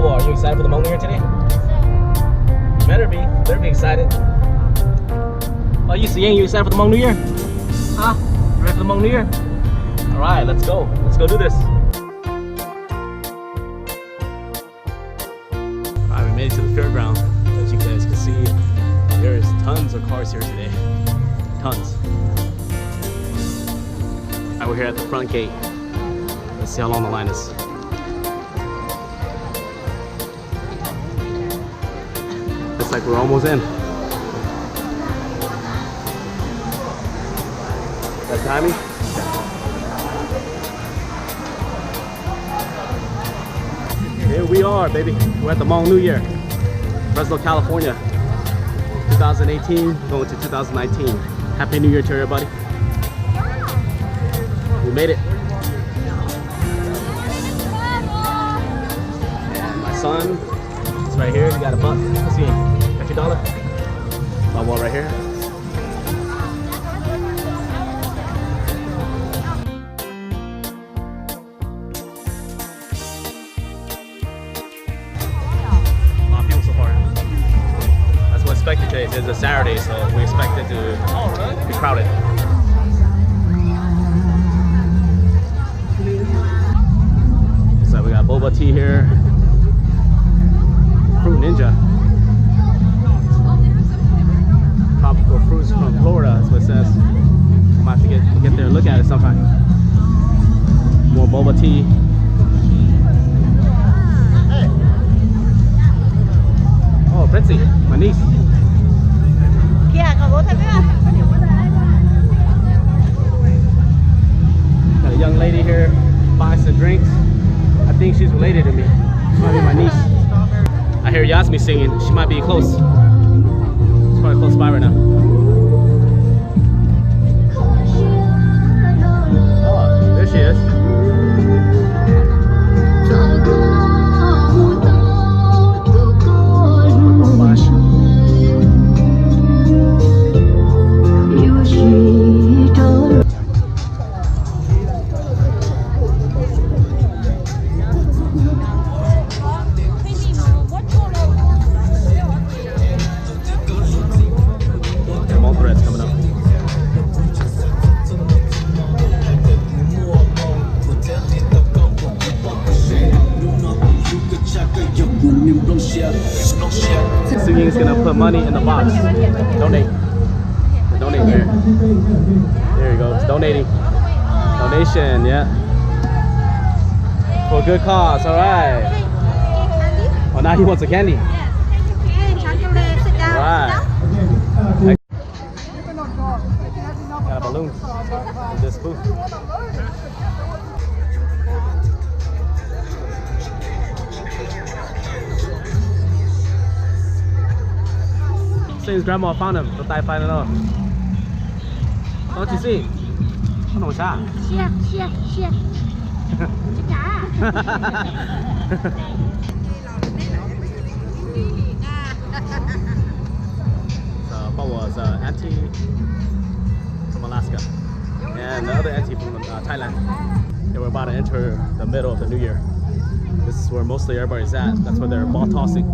Paul, are you excited for the Hmong New Year today? Better be excited. Oh, you excited for the Hmong New Year? Huh? You ready for the Hmong New Year? Alright, let's go do this. Alright, we made it to the fairground. As you guys can see, there's tons of cars here today. Tons. Alright, we're here at the front gate. Let's see how long the line is. Looks like we're almost in. That's timing. Here we are, baby. We're at the Hmong New Year, Fresno, California. 2018 going to 2019. Happy New Year to everybody. We made it. And my son is right here. He got a buck. Let's see. Got your dollar? My one right here. Expected today. It's a Saturday, so we expect it to be crowded. So we got boba tea here, fruit ninja, tropical fruits from Florida. That's what it says. I'm gonna have to get there and look at it sometime. More boba tea. Oh, Britzy, my niece. Got a young lady here buying some drinks. I think she's related to me. She might be my niece. I hear Yasmin singing. She might be close. She's probably close by right now. Oh, there she is. Singing's gonna put money in the box. Donate. Donate there. There you go. It's donating. Donation, yeah. For a good cause, alright. Oh, now he wants a candy. Alright. Got a balloon in this booth. Since grandma found him, the find it out. Don't you see? Không nổi xa. Xe. So Paul was auntie from Alaska, and the other auntie from Thailand. They were about to enter the middle of the New Year. This is where mostly everybody's at. That's where they're ball tossing.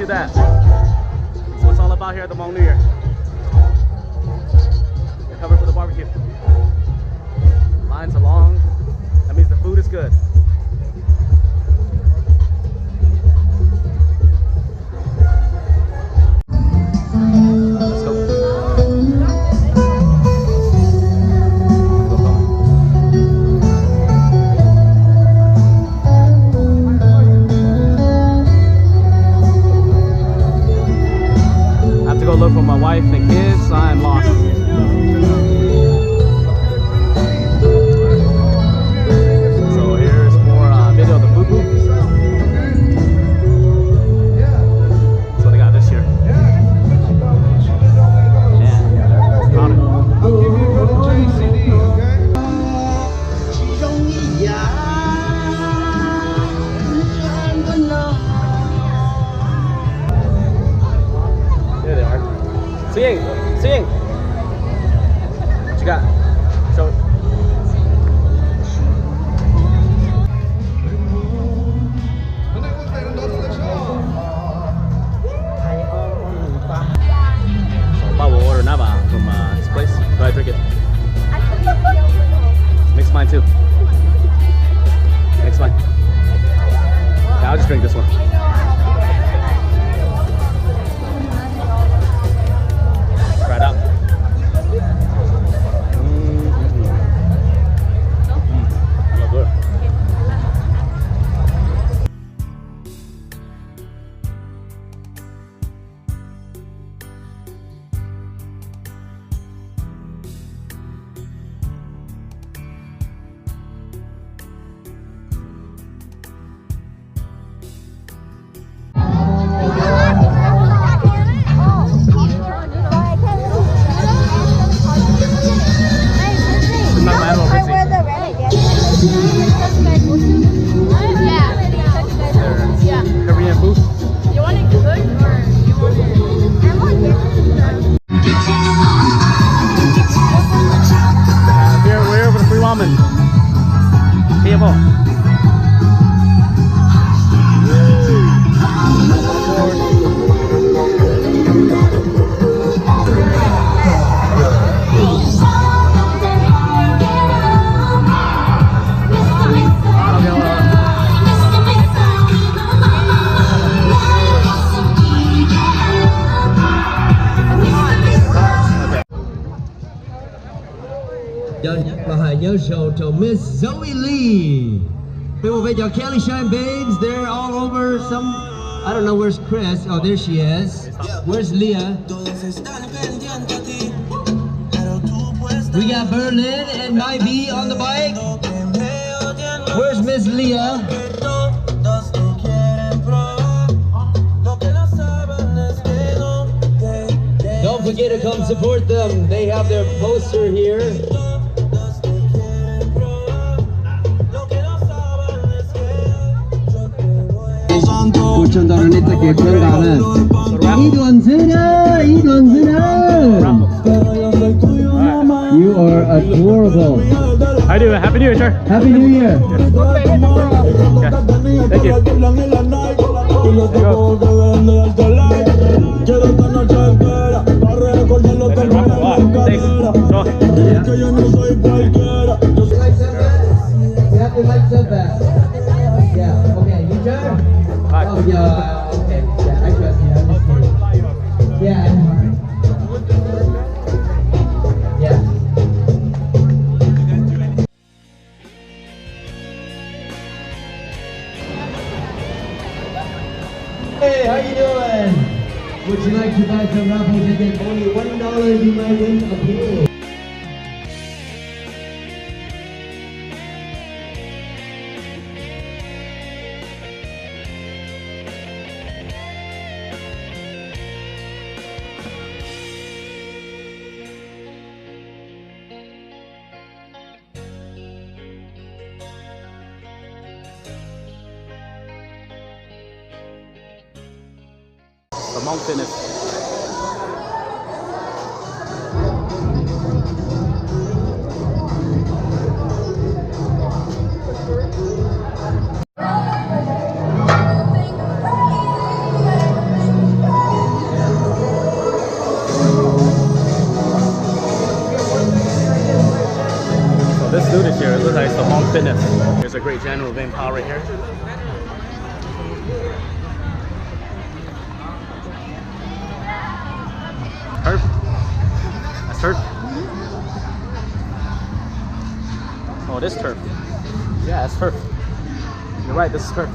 that. That's what it's all about here at the Hmong New Year. They're covered for the barbecue. Lines are long. That means the food is good. Let's go. I have to go look for my wife and kids. I am lost. So here's more video of the food booth. That's what they got this year. Yeah, it's crowded. There they are. Sing. What you got? Show it. So, I will order nava from this place. Go ahead, drink it. Mix mine too. Mix mine. Yeah, I'll just drink this one. Try it out. I love it. Korean food. You want it good or you want it? I want it. We're here for the free ramen. KFO. Show to Miss Zoe Lee. People with your Kelly Shine babes, they're all over some. I don't know where's Chris. Oh, there she is. Where's Leah? We got Berlin and my B on the bike. Where's Miss Leah? Don't forget to come support them. They have their poster here. You are adorable. How you doing? Happy New Year, sir. Happy New Year. Okay. Thank you. Thanks. You have to like so fast. Yeah, okay, you sure? Oh, yeah, okay. Yeah, I trust you. I'm just kidding. Yeah. Yeah. Hey, how you doing? Would you like to buy some raffle tickets? Only $1 you might win a pool. Hmong Fitness. Fitness. There's a great general vein power right here. Turf. That's turf. Oh, it is turf. Yeah, it's turf. You're right, this is turf.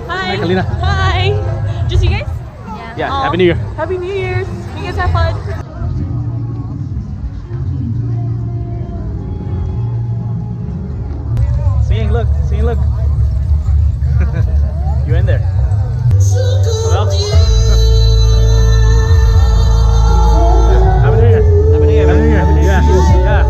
Hi, Kalina. Hi. Just you guys? Yeah, Aw. Happy New Year. Happy New Year's. You guys have fun. Seeing, look. You're in there. What else? Happy New Year. Happy New Year. Happy New Year. Happy New Year. Yeah.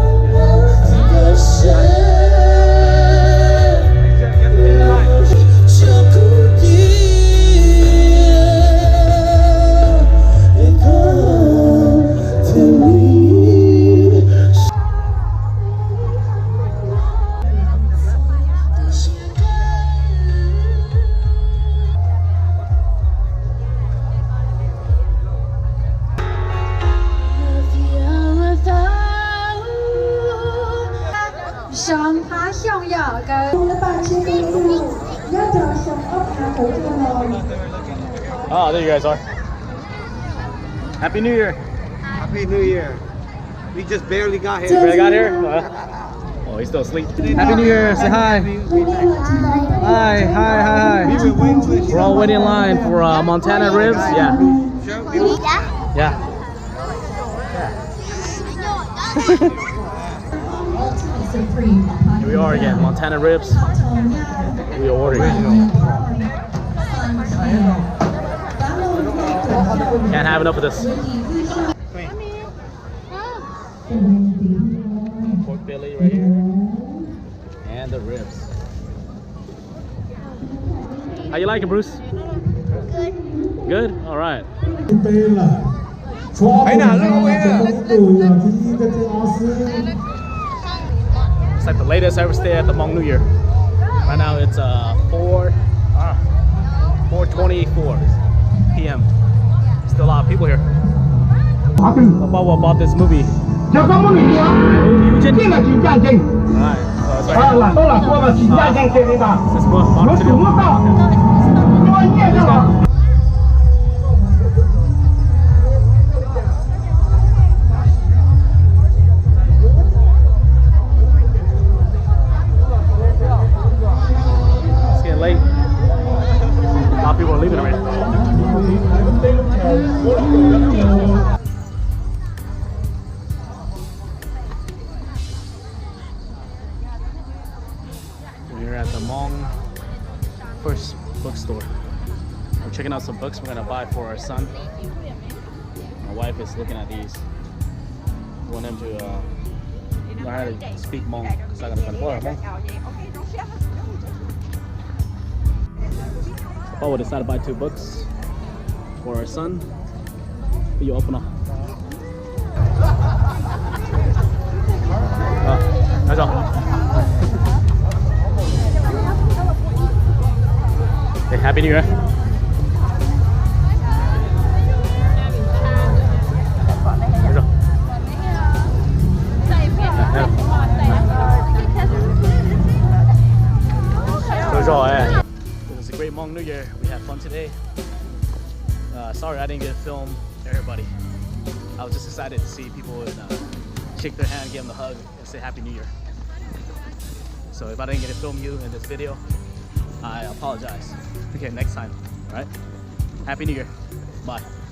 Oh, there you guys are. Happy New Year. Happy New Year. We just barely got here. Barely got here? Oh, he's still asleep. Happy New Year. Say hi. Hi. We're all waiting in line for Montana ribs. Yeah. Yeah. Here we are again. Montana ribs. We are ordering. Can't have enough of this. Pork belly right here. And the ribs. How you like it, Bruce? Good. Good? Alright. It's like the latest I ever stayed at the Hmong New Year. Right now it's 4:24 p.m. Still a lot of people here. About bought this movie. Alright, so it's right here. This book, bought the video. It's getting late. A lot of people are leaving already. We're at the Hmong First Bookstore. We're checking out some books we're gonna buy for our son. My wife is looking at these. We want him to learn how to speak Hmong. It's not gonna be Hmong. Oh, we decided to buy 2 books for our son. You open up. That's all. Hey, Happy New Year. It was a great Hmong New Year. We had fun today. Sorry I didn't get to film everybody. I was just excited to see people and shake their hand, give them a hug, and say Happy New Year. So if I didn't get to film you in this video, I apologize. Okay, next time. All right. Happy New Year. Bye.